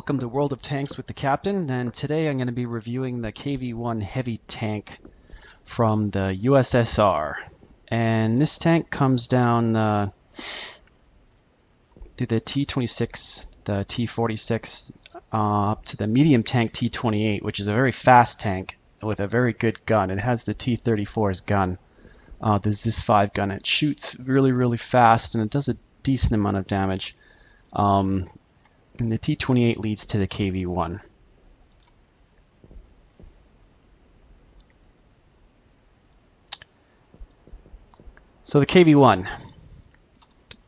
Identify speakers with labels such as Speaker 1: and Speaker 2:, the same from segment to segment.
Speaker 1: Welcome to World of Tanks with the Captain, and today I'm going to be reviewing the KV1 Heavy tank from the u.s.s.r. And this tank comes down through the T26, the T46, up to the medium tank T28, which is a very fast tank with a very good gun. It has the T34's gun, the u.s.s.r gun. It shoots really fast and it does a decent amount of damage. And the T28 leads to the KV1. So the KV1.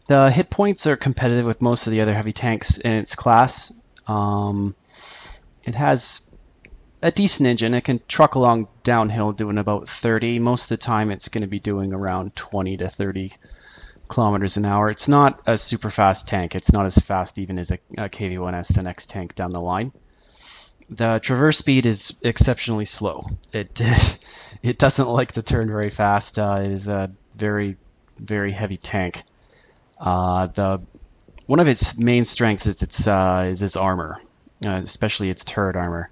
Speaker 1: The hit points are competitive with most of the other heavy tanks in its class. It has a decent engine. It can truck along downhill doing about 30. Most of the time it's going to be doing around 20 to 30 kilometers an hour. It's not a super fast tank. It's not as fast even as a KV1S, the next tank down the line. The traverse speed is exceptionally slow. It doesn't like to turn very fast. It is a very heavy tank. One of its main strengths is its armor, especially its turret armor.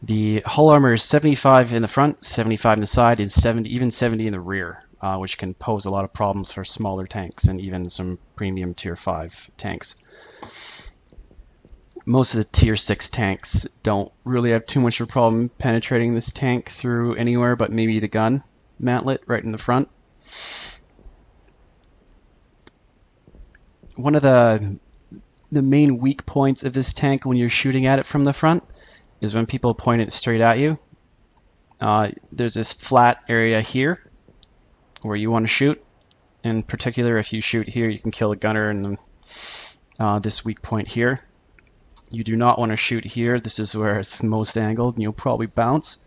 Speaker 1: The hull armor is 75 in the front, 75 in the side, and even 70 in the rear, which can pose a lot of problems for smaller tanks and even some premium tier 5 tanks. Most of the tier 6 tanks don't really have too much of a problem penetrating this tank through anywhere but maybe the gun mantlet right in the front. One of the main weak points of this tank when you're shooting at it from the front is when people point it straight at you. There's this flat area here where you want to shoot. In particular, if you shoot here, you can kill a gunner, and this weak point here. You do not want to shoot here. This is where it's most angled, and you'll probably bounce.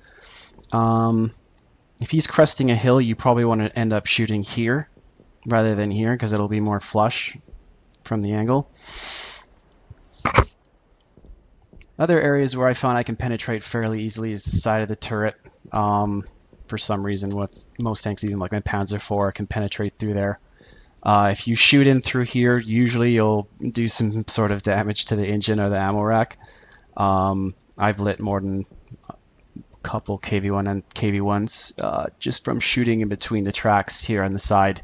Speaker 1: If he's cresting a hill, you probably want to end up shooting here rather than here, because it'll be more flush from the angle. Other areas where I found I can penetrate fairly easily is the side of the turret. For some reason, with most tanks, even like my Panzer IV, I can penetrate through there. If you shoot in through here, usually you'll do some sort of damage to the engine or the ammo rack. I've lit more than a couple KV1 and KV1s just from shooting in between the tracks here on the side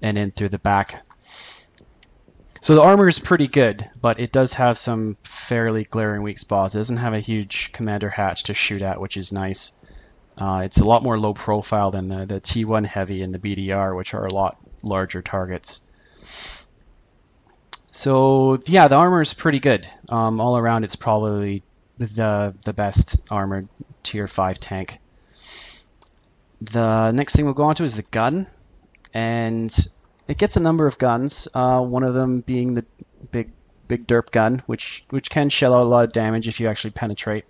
Speaker 1: and in through the back. So the armor is pretty good, but it does have some fairly glaring weak spots. It doesn't have a huge commander hatch to shoot at, which is nice. It's a lot more low profile than the T1 Heavy and the Bdr, which are a lot larger targets. So yeah, the armor is pretty good. All around, it's probably the best armored tier 5 tank. The next thing we'll go on to is the gun, and it gets a number of guns, one of them being the big Derp Gun, which can shell out a lot of damage if you actually penetrate.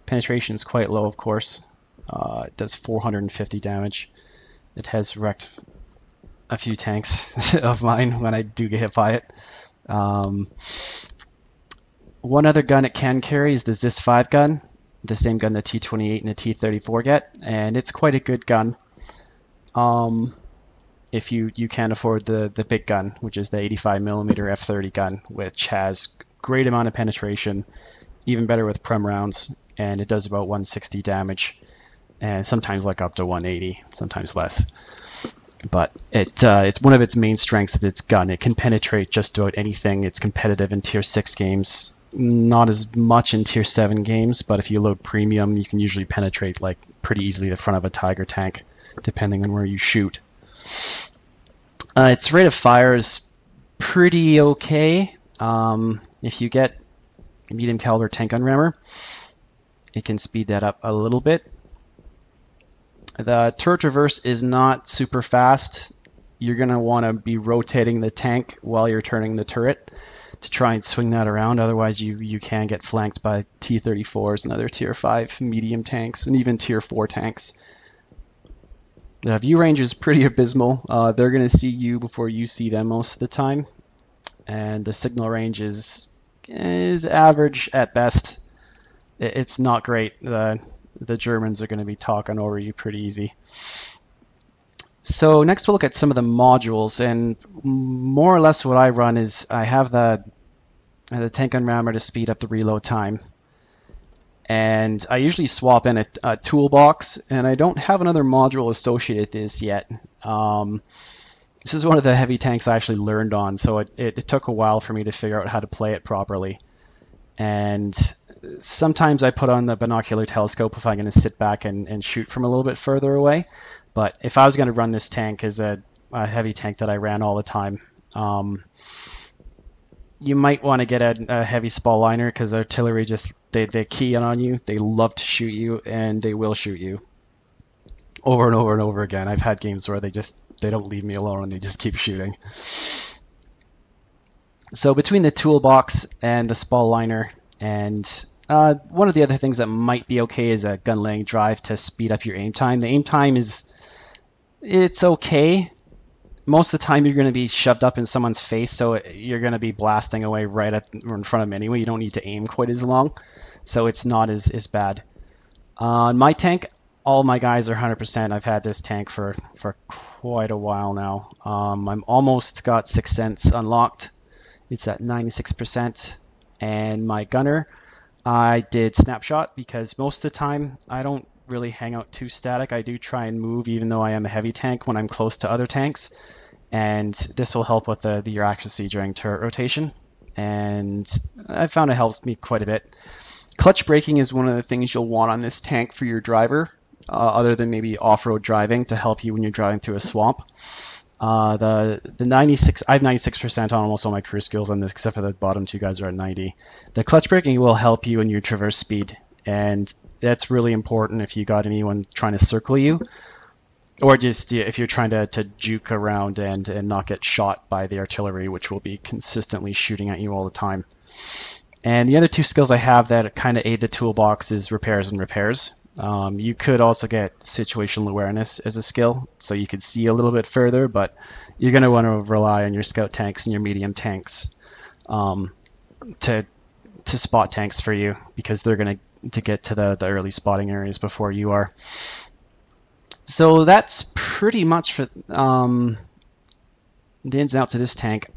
Speaker 1: Penetration is quite low, of course. It does 450 damage. It has wrecked a few tanks of mine when I do get hit by it. One other gun it can carry is the u.s.s.r gun, the same gun the T28 and the T34 get, and it's quite a good gun. If you can afford the big gun, which is the 85mm F30 gun, which has great amount of penetration, even better with prem rounds, and it does about 160 damage, and sometimes like up to 180, sometimes less. But it's one of its main strengths is its gun. It can penetrate just about anything. It's competitive in tier 6 games, not as much in tier 7 games, but if you load premium, you can usually penetrate like pretty easily the front of a Tiger tank, depending on where you shoot. Its rate of fire is pretty okay. If you get a medium caliber tank gun rammer, it can speed that up a little bit. The turret traverse is not super fast. You're going to want to be rotating the tank while you're turning the turret to try and swing that around. Otherwise, you can get flanked by T34s and other tier 5 medium tanks and even tier 4 tanks. The view range is pretty abysmal. They're going to see you before you see them most of the time. And the signal range is average at best. It's not great. The Germans are going to be talking over you pretty easy. So next we'll look at some of the modules, and more or less what I run is I have the and the tank gun rammer to speed up the reload time. And I usually swap in a toolbox, and I don't have another module associated with this yet. This is one of the heavy tanks I actually learned on, so it took a while for me to figure out how to play it properly. And sometimes I put on the binocular telescope if I'm going to sit back and shoot from a little bit further away. But if I was going to run this tank as a heavy tank that I ran all the time, you might want to get a heavy spall liner, because artillery just they key in on you. They love to shoot you, and they will shoot you over and over and over again. I've had games where they don't leave me alone and they just keep shooting. So between the toolbox and the spall liner, and one of the other things that might be okay is a gun laying drive to speed up your aim time. The aim time it's okay. Most of the time you're going to be shoved up in someone's face, so you're going to be blasting away right in front of them anyway. You don't need to aim quite as long, so it's not as bad. On my tank, all my guys are 100%. I've had this tank for quite a while now. I'm almost got 6th Sense unlocked. It's at 96%. And my gunner, I did snapshot, because most of the time I don't really hang out too static. I do try and move, even though I am a heavy tank, when I'm close to other tanks. And this will help with your accuracy during turret rotation. And I found it helps me quite a bit. Clutch braking is one of the things you'll want on this tank for your driver, other than maybe off-road driving, to help you when you're driving through a swamp. The 96, I have 96% on almost all my career skills on this, except for the bottom two guys are at 90. The clutch braking will help you in your traverse speed, and that's really important if you got anyone trying to circle you, or just if you're trying to juke around and not get shot by the artillery, which will be consistently shooting at you all the time. And the other two skills I have that kind of aid the toolbox is repairs and repairs. You could also get situational awareness as a skill, so you could see a little bit further, but you're going to want to rely on your scout tanks and your medium tanks to spot tanks for you, because they're going to get to the early spotting areas before you are. So that's pretty much for the ins and outs of this tank.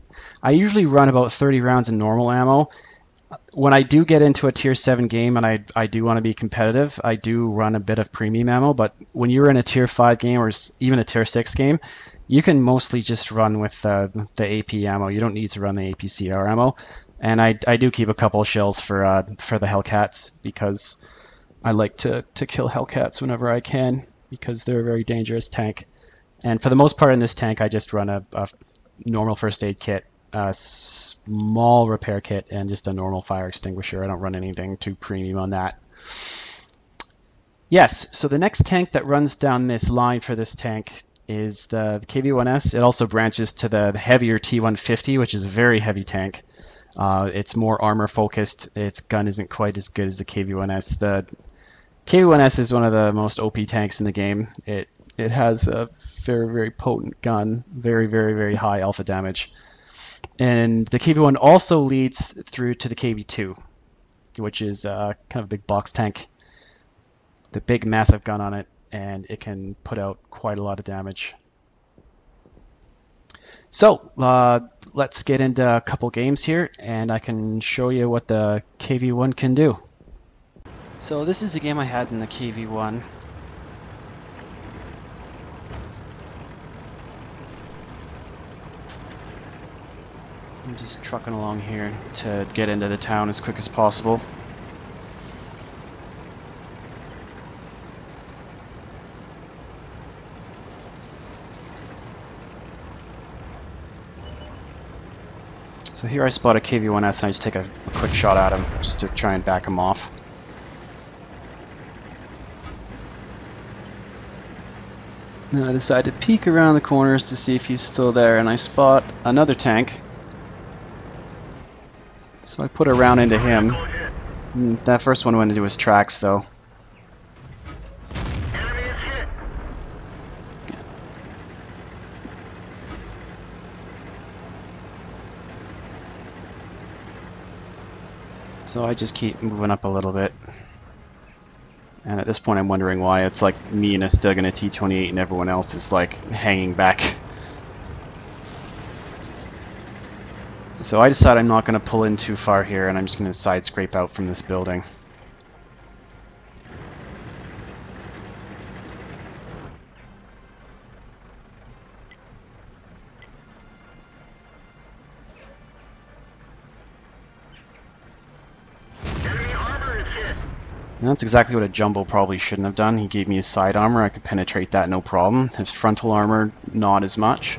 Speaker 1: I usually run about 30 rounds in normal ammo. When I do get into a tier 7 game and I do want to be competitive, I do run a bit of premium ammo, but when you're in a tier 5 game or even a tier 6 game, you can mostly just run with the AP ammo. You don't need to run the APCR ammo. And I do keep a couple of shells for the Hellcats, because I like to kill Hellcats whenever I can, because they're a very dangerous tank. And for the most part in this tank, I just run a normal first aid kit, a small repair kit, and just a normal fire extinguisher. I don't run anything too premium on that. Yes, so the next tank that runs down this line for this tank is the KV1S. It also branches to the heavier T150, which is a very heavy tank. It's more armor focused. Its gun isn't quite as good as the KV1S. The KV1S is one of the most OP tanks in the game. It has a very, very potent gun, very, very, very high alpha damage. And the KV1 also leads through to the KV2, which is kind of a big box tank. The big massive gun on it, and it can put out quite a lot of damage. So let's get into a couple games here, and I can show you what the KV1 can do. So this is a game I had in the KV1. I'm just trucking along here to get into the town as quick as possible. So here I spot a KV1S and I just take a quick shot at him just to try and back him off. Then I decide to peek around the corners to see if he's still there, and I spot another tank. So I put a round into him. That first one went into his tracks though. So I just keep moving up a little bit. And at this point I'm wondering why it's like me and a Stug and a T-28 and everyone else is like hanging back. So I decide I'm not going to pull in too far here, and I'm just going to side scrape out from this building. And that's exactly what a jumbo probably shouldn't have done. He gave me his side armor. I could penetrate that no problem. His frontal armor, not as much.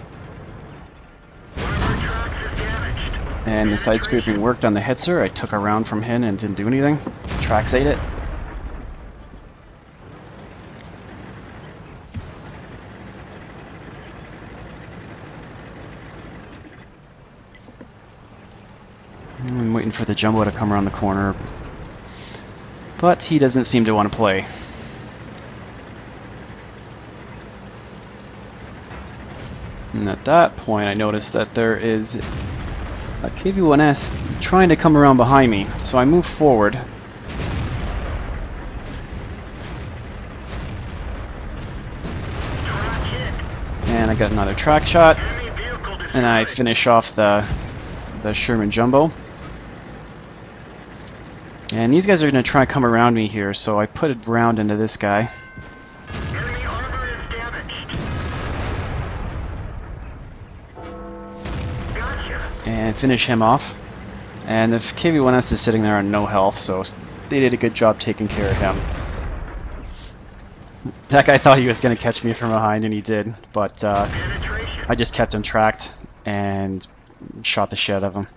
Speaker 1: And the side scraping worked on the Hetzer. I took a round from him and didn't do anything. Tracks ate it. I'm waiting for the jumbo to come around the corner. But he doesn't seem to want to play. And at that point I noticed that there is a KV1S trying to come around behind me. So I move forward. And I got another track shot. And I finish off the Sherman Jumbo. And these guys are going to try and come around me here, so I put a round into this guy.
Speaker 2: Enemy armor is damaged. Gotcha.
Speaker 1: And finish him off. And the KV1S is sitting there on no health, so they did a good job taking care of him. That guy thought he was going to catch me from behind, and he did, but I just kept him tracked and shot the shit out of him.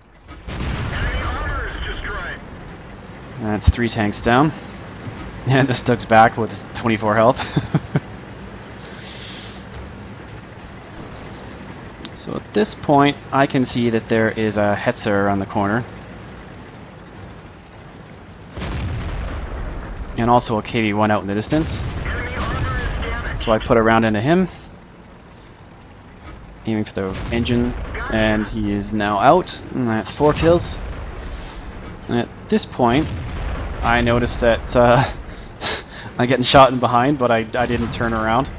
Speaker 1: That's 3 tanks down. And this Doug's back with 24 health. So at this point, I can see that there is a Hetzer around the corner. And also a KV1 out in the distance. So I put a round into him. Aiming for the engine. And he is now out. And that's 4 kills. And at this point, I noticed that I'm getting shot in behind, but I didn't turn around.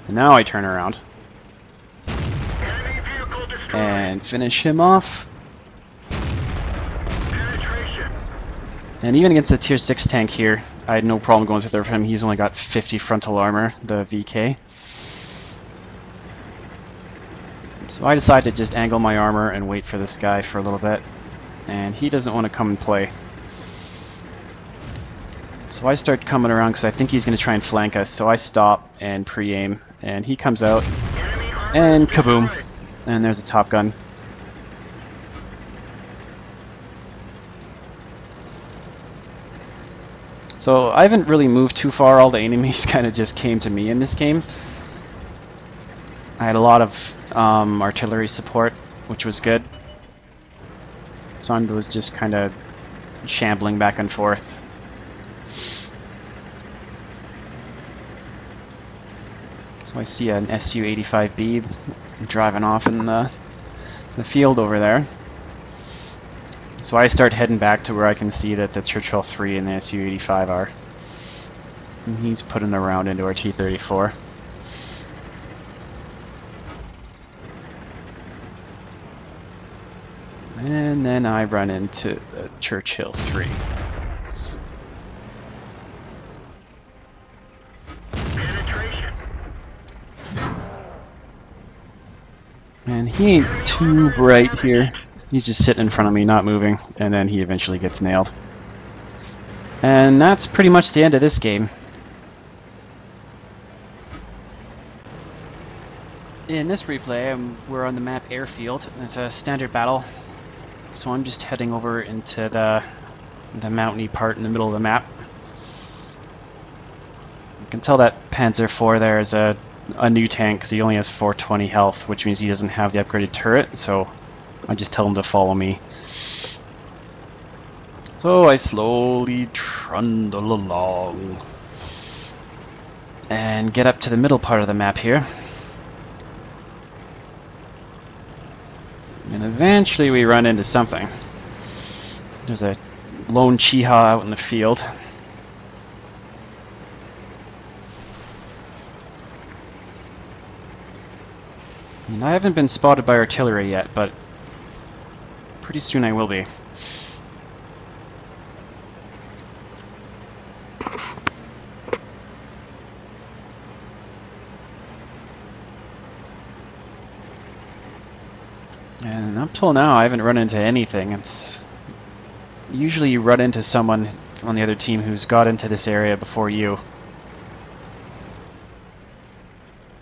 Speaker 1: And now I turn around and finish him off. And even against the tier 6 tank here, I had no problem going through him. He's only got 50 frontal armor, the VK. So I decided to just angle my armor and wait for this guy for a little bit. And he doesn't want to come and play. So I start coming around because I think he's going to try and flank us. So I stop and pre-aim. And he comes out. And kaboom. And there's a Top Gun. So I haven't really moved too far. All the enemies kind of just came to me in this game. I had a lot of artillery support, which was good. So I was just kind of shambling back and forth. So I see an Su-85B driving off in the field over there. So I start heading back to where I can see that the Churchill 3 and the Su-85 are. And he's putting a round into our T-34. And then I run into the Churchill 3. And he ain't too bright here. He's just sitting in front of me, not moving, and then he eventually gets nailed. And that's pretty much the end of this game. In this replay, we're on the map Airfield. It's a standard battle. So I'm just heading over into the mountainy part in the middle of the map. You can tell that Panzer IV there is a new tank because he only has 420 health, which means he doesn't have the upgraded turret, so I just tell him to follow me. So I slowly trundle along and get up to the middle part of the map here. And eventually we run into something. There's a lone Chiha out in the field. I haven't been spotted by artillery yet, but pretty soon I will be. And up till now, I haven't run into anything. It's usually you run into someone on the other team who's got into this area before you.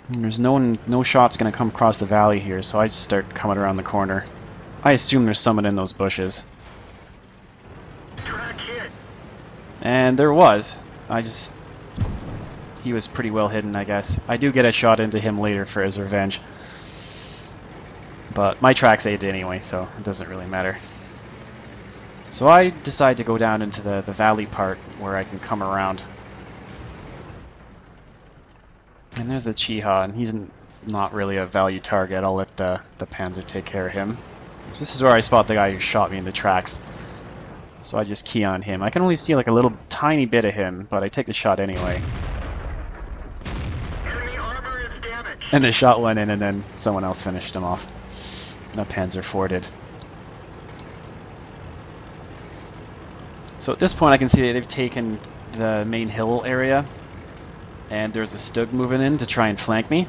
Speaker 1: And there's no shot's gonna come across the valley here, so I just start coming around the corner. I assume there's someone in those bushes.
Speaker 2: Track hit.
Speaker 1: And there was. He was pretty well hidden, I guess. I do get a shot into him later for his revenge. But my track's aided anyway, so it doesn't really matter. So I decide to go down into the valley part where I can come around. And there's a Chiha, and he's not really a value target. I'll let the Panzer take care of him. So this is where I spot the guy who shot me in the tracks. So I just key on him. I can only see like a little tiny bit of him, but I take the shot anyway.
Speaker 2: Enemy armor is damaged.
Speaker 1: And the shot went in, and then someone else finished him off. That Panzer IV did. So at this point I can see that they've taken the main hill area, and there's a Stug moving in to try and flank me.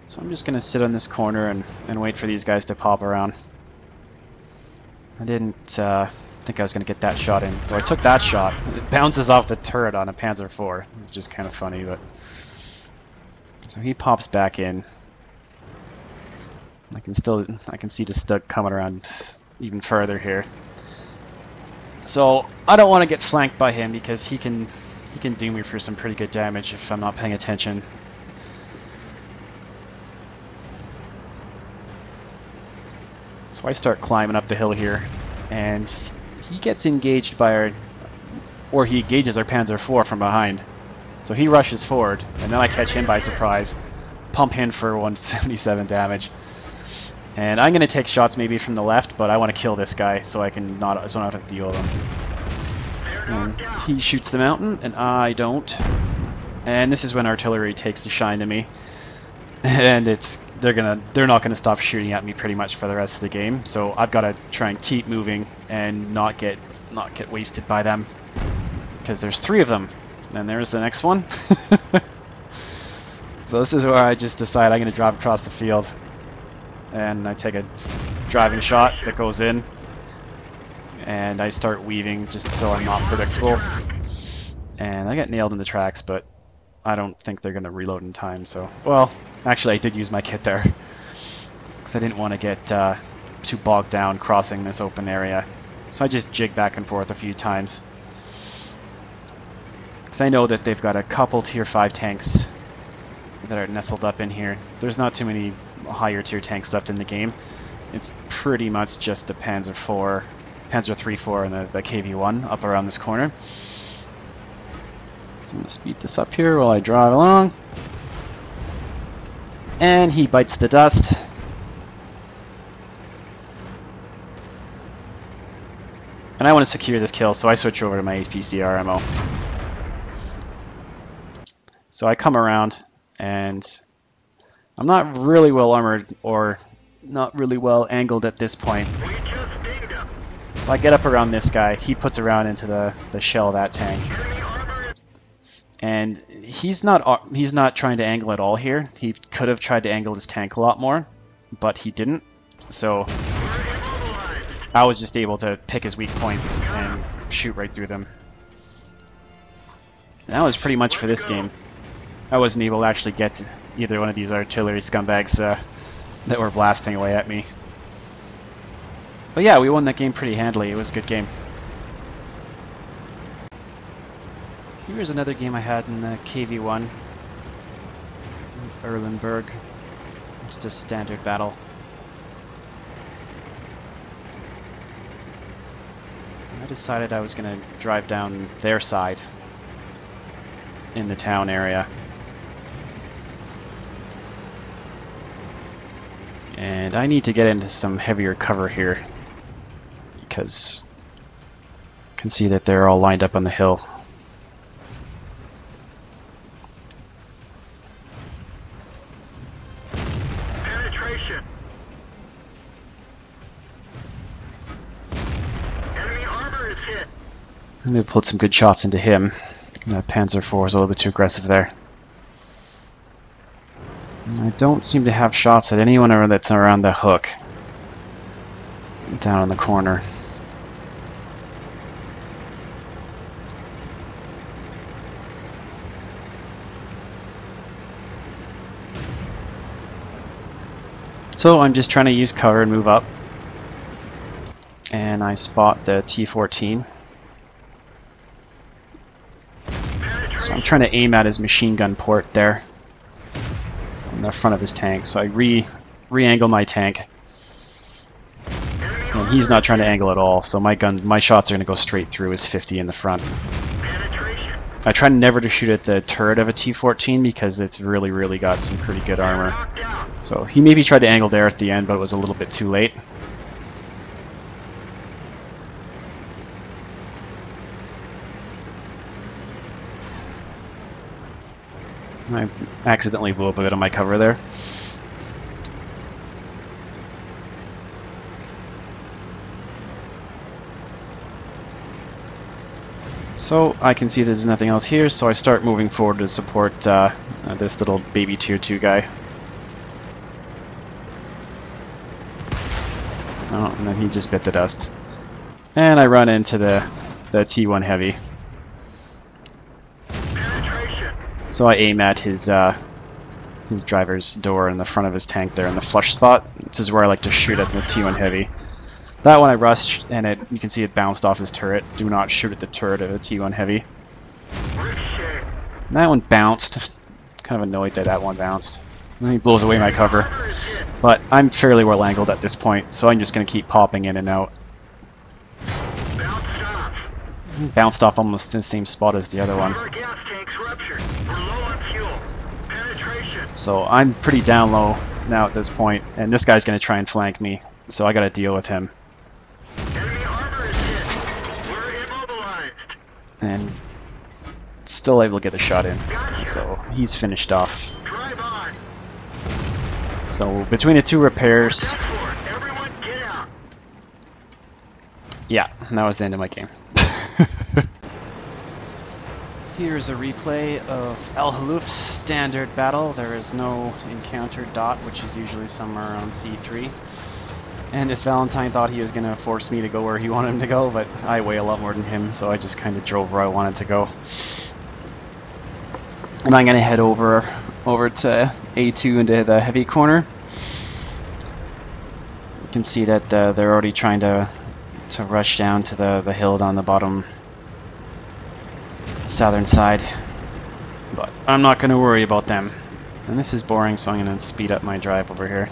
Speaker 1: So I'm just going to sit on this corner and wait for these guys to pop around. I didn't think I was going to get that shot in. Well, I took that shot. It bounces off the turret on a Panzer IV, which is kind of funny, but... So he pops back in. I can see the Stug coming around even further here. So I don't want to get flanked by him because he can do me for some pretty good damage if I'm not paying attention. So I start climbing up the hill here, and he gets engaged by he engages our Panzer IV from behind. So he rushes forward, and then I catch him by surprise, pump him for 177 damage. And I'm going to take shots maybe from the left, but I want to kill this guy so I don't have to deal with him. And he shoots the mountain, and I don't. And this is when artillery takes the shine to me. And they're not gonna stop shooting at me pretty much for the rest of the game. So I've got to try and keep moving and not get wasted by them, because there's 3 of them. And there's the next one. So this is where I just decide I'm gonna drive across the field, and I take a driving shot that goes in, and I start weaving just so I'm not predictable. And I get nailed in the tracks, but I don't think they're gonna reload in time. So, well, actually I did use my kit there, because I didn't want to get too bogged down crossing this open area. So I just jig back and forth a few times, because I know that they've got a couple tier 5 tanks that are nestled up in here. There's not too many higher tier tanks left in the game. It's pretty much just the Panzer III, and the KV1 up around this corner. So I'm going to speed this up here while I drive along. And he bites the dust. And I want to secure this kill, so I switch over to my HPCR ammo. So I come around, and I'm not really well armored or not really well angled at this point. So I get up around this guy. He puts around into the shell of that tank. And he's not trying to angle at all here. He could have tried to angle his tank a lot more, but he didn't. So I was just able to pick his weak point and shoot right through them. And that was pretty much for this game. I wasn't able to actually get to either one of these artillery scumbags that were blasting away at me. But yeah, we won that game pretty handily. It was a good game. Here's another game I had in the KV1. Erlenberg. Just a standard battle. And I decided I was going to drive down their side in the town area. And I need to get into some heavier cover here, because I can see that they're all lined up on the hill. I'm going to put some good shots into him. That Panzer IV is a little bit too aggressive there. And I don't seem to have shots at anyone that's around the hook. Down in the corner. So I'm just trying to use cover and move up. And I spot the T-14. I'm trying to aim at his machine gun port there. On the front of his tank. So I re-angle my tank. And he's not trying to angle at all, so my shots are going to go straight through his 50 in the front. I try never to shoot at the turret of a T-14 because it's really got some pretty good armor. So he maybe tried to angle there at the end, but it was a little bit too late. I accidentally blew up a bit of my cover there. So I can see there's nothing else here, so I start moving forward to support this little baby Tier 2 guy. Oh, and then he just bit the dust. And I run into the T1 Heavy. So I aim at his driver's door in the front of his tank there in the flush spot. This is where I like to shoot at the T1 Heavy. That one I rushed, and you can see it bounced off his turret. Do not shoot at the turret of a T1 Heavy. And that one bounced. Kind of annoyed that one bounced. And he blows away my cover. But I'm fairly well angled at this point, so I'm just going to keep popping in and out. Bounced off almost in the same spot as the other one. So I'm pretty down low now at this point, and this guy's going to try and flank me, so I got to deal with him. And still able to get the shot in, so he's finished off. So between the two repairs, yeah, that was the end of my game. Here's a replay of Al Halouf's standard battle. There is no encounter dot, which is usually somewhere around C3. And this Valentine thought he was going to force me to go where he wanted him to go, but I weigh a lot more than him, so I just kind of drove where I wanted to go. And I'm going to head over to A2 into the heavy corner. You can see that they're already trying to rush down to the hill on the bottom southern side. But I'm not going to worry about them. And this is boring, so I'm going to speed up my drive over here.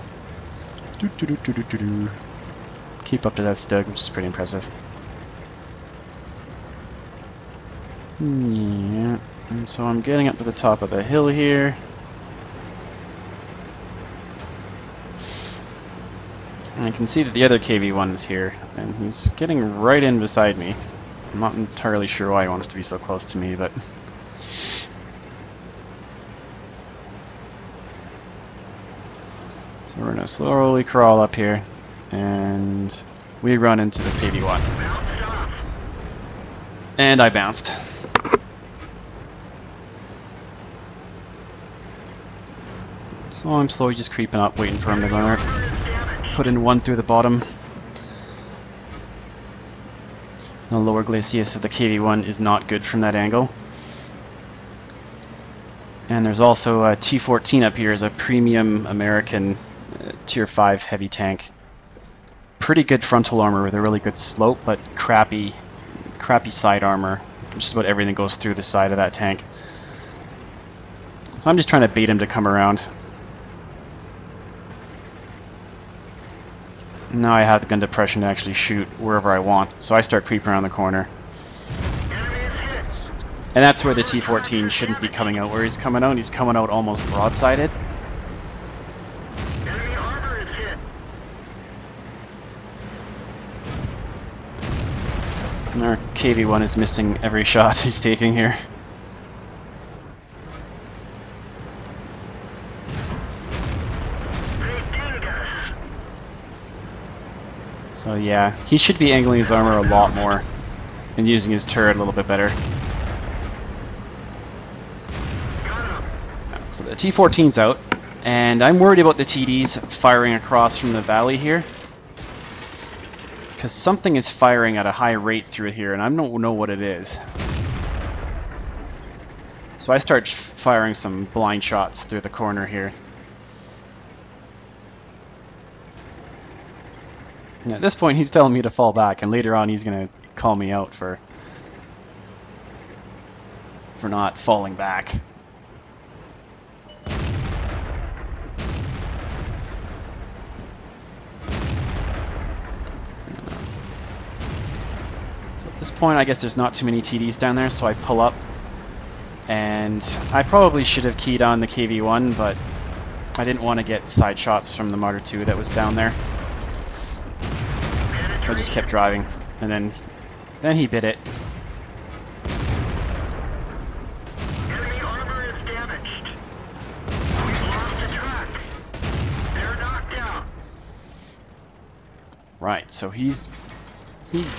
Speaker 1: Keep up to that stug, which is pretty impressive. Yeah, and so I'm getting up to the top of the hill here. And I can see that the other KV1 is here, and he's getting right in beside me. I'm not entirely sure why he wants to be so close to me, but... So we're going to slowly crawl up here, and we run into the KV1. And I bounced. So I'm slowly just creeping up, waiting for him to run out. Put in one through the bottom. The lower glacis of the KV1 is not good from that angle. And there's also a T-14 up here as a premium American Tier V Heavy tank. Pretty good frontal armor with a really good slope, but crappy side armor. Just about everything goes through the side of that tank. So I'm just trying to bait him to come around. Now I have the gun depression to actually shoot wherever I want, so I start creeping around the corner. And that's where the T-14 shouldn't be coming out. Where he's coming out almost broadsided. And our KV1 is missing every shot he's taking here. So yeah, he should be angling his armor a lot more. and using his turret a little bit better. So the T-14's out, and I'm worried about the TDs firing across from the valley here, because something is firing at a high rate through here, and I don't know what it is. So I start firing some blind shots through the corner here. And at this point, he's telling me to fall back, and later on, he's going to call me out for not falling back. At this point, I guess there's not too many TDs down there, so I pull up. And I probably should have keyed on the KV1, but I didn't want to get side shots from the Martyr 2 that was down there. I just kept driving, and then he bit it.
Speaker 2: Enemy armor is damaged. We've lost the track. They're knocked out.
Speaker 1: Right, so he's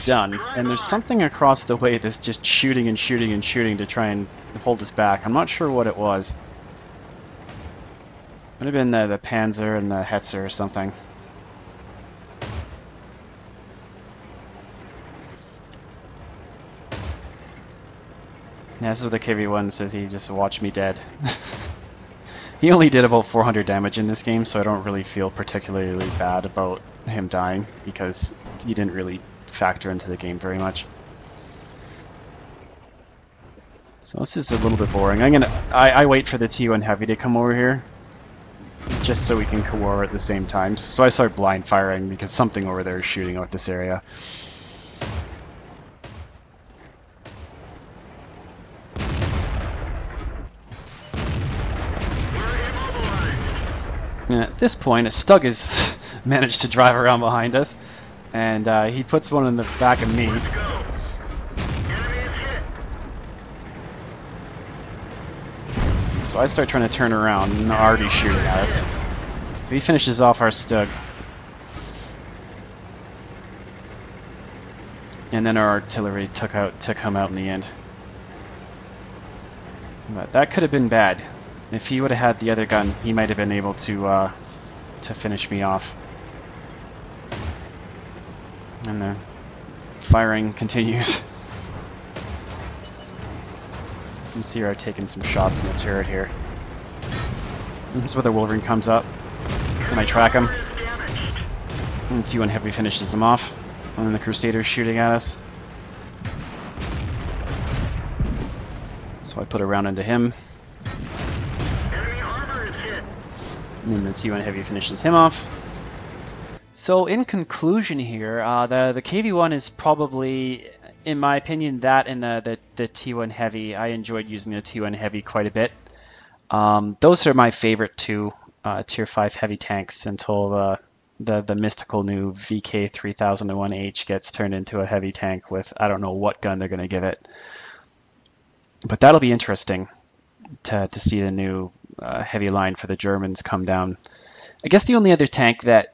Speaker 1: done, and there's something across the way that's just shooting and shooting and shooting to try and hold us back. I'm not sure what it was. Would have been the Panzer and the Hetzer or something. Yeah, this is what the KV1 says. He just watched me dead. He only did about 400 damage in this game, so I don't really feel particularly bad about him dying, because he didn't really factor into the game very much. So this is a little bit boring. I wait for the T1 Heavy to come over here, just so we can co-war at the same time. So I start blind firing because something over there is shooting out this area. And at this point, a Stug has managed to drive around behind us, and he puts one in the back of me. So I start trying to turn around, and already shooting at it. He finishes off our Stug. And then our artillery took him out in the end. But that could have been bad. If he would have had the other gun, he might have been able to finish me off. And the firing continues. You can see her taking some shots from the turret here. This is where the Wolverine comes up, and I track him. And T1 Heavy finishes him off. And then the Crusader's shooting at us. So I put a round into him. And then the T1 Heavy finishes him off. So in conclusion here, the KV1 is probably, in my opinion, that and the T1 Heavy. I enjoyed using the T1 Heavy quite a bit. Those are my favorite two Tier 5 heavy tanks until the mystical new VK3001H gets turned into a heavy tank with I don't know what gun they're going to give it. But that'll be interesting to see the new heavy line for the Germans come down. I guess the only other tank that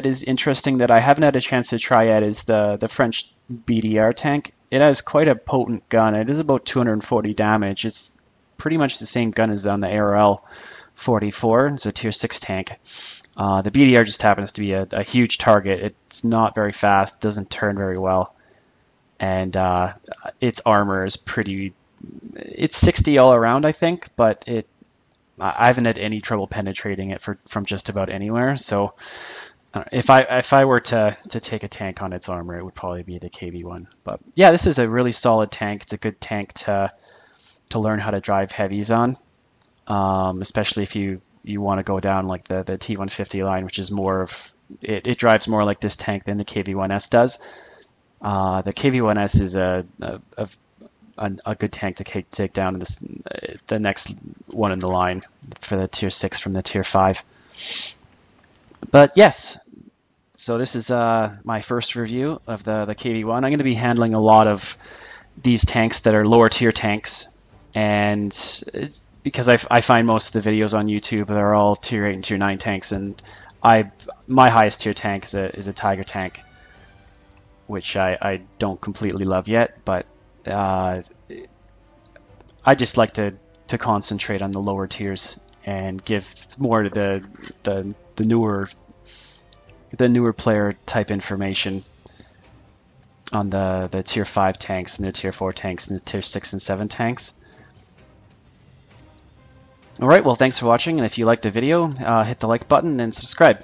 Speaker 1: is interesting that I haven't had a chance to try yet is the French Bdr Tank. It has quite a potent gun. It is about 240 damage. It's pretty much the same gun as on the ARL 44. It's a Tier 6 tank. The Bdr just happens to be a huge target. It's not very fast, doesn't turn very well, and its armor is pretty... It's 60 all around, I think, but I haven't had any trouble penetrating it from just about anywhere. So if I were to take a tank on its armor, it would probably be the KV1. But yeah, this is a really solid tank. It's a good tank to learn how to drive heavies on, especially if you want to go down like the T150 line, which is more of it drives more like this tank than the KV1S does. The KV1S is a good tank to take down the next one in the line for the Tier 6 from the Tier 5. But yes, so this is my first review of the KV1. I'm going to be handling a lot of these tanks that are lower tier tanks, and because I find most of the videos on YouTube are all Tier 8 and Tier 9 tanks, and my highest tier tank is a Tiger tank. which I don't completely love yet, but I just like to concentrate on the lower tiers and give more to the newer player type information on the tier 5 tanks and the tier 4 tanks and the tier 6 and 7 tanks. Alright, well, thanks for watching, and if you liked the video, hit the like button and subscribe.